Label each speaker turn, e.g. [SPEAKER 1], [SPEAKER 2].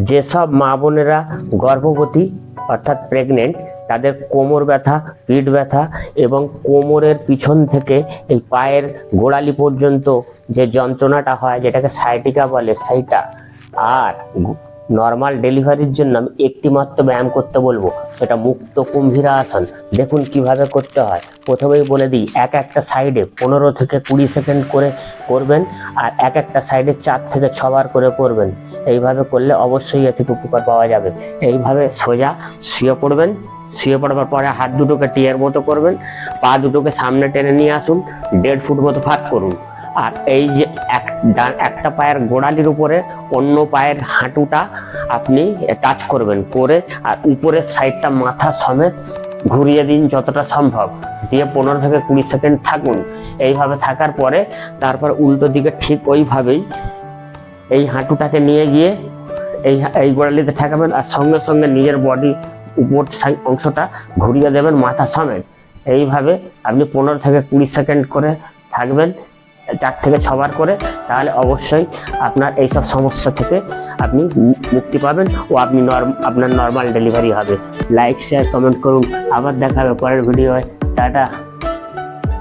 [SPEAKER 1] যেসব মা বোনেরা গর্ভবতী অর্থাৎ প্রেগনেন্ট, তাদের কোমর ব্যথা, পিঠ ব্যথা এবং কোমরের পিছন থেকে এই পায়ের গোড়ালি পর্যন্ত যে যন্ত্রণাটা হয়, যেটাকে সাইটিকা বলে, সেইটা। আর নর্মাল ডেলিভারির জন্য আমি একটি মাত্র ব্যায়াম করতে বলবো, সেটা মুক্ত কুম্ভীরা আসন। দেখুন কিভাবে করতে হয়। প্রথমেই বলে দিই, একটা সাইডে 15 থেকে 20 সেকেন্ড করে করবেন, আর একটা সাইডে 4 থেকে 6 বার করে করবেন। এইভাবে করলে অবশ্যই এ থেকে উপকার পাওয়া যাবে। এইভাবে সোজা শুয়ে পড়বেন। শুয়ে পড়বার পরে হাত দুটোকে টিয়ের মতো করবেন, পা দুটোকে সামনে টেনে নিয়ে আসুন, 1.5 ফুট মতো ফাঁক করুন। আর এই যে একটা পায়ের গোড়ালির উপরে অন্য পায়ের হাঁটুটা আপনি টাচ করবেন, করে আর উপরের সাইডটা মাথা সমেত ঘুরিয়ে দিন যতটা সম্ভব, দিয়ে 15 থেকে 20 সেকেন্ড থাকুন। এইভাবে থাকার পরে তারপর উল্টো দিকে ঠিক ওইভাবেই এই হাঁটুটাকে নিয়ে গিয়ে এই গোড়ালিতে ঠেকাবেন, আর সঙ্গে সঙ্গে নিজের বডি উপর অংশটা ঘুরিয়ে দেবেন মাথা সমেত। এইভাবে আপনি 15 থেকে 20 সেকেন্ড করে থাকবেন, 4 থেকে 6 বার করে। তাহলে অবশ্যই আপনার এইসব সমস্যা থেকে আপনি মুক্তি পাবেন ও আপনি আপনার নর্মাল ডেলিভারি হবে। লাইক, শেয়ার, কমেন্ট করুন। আবার দেখা হবে পরের ভিডিওয়। টাটা।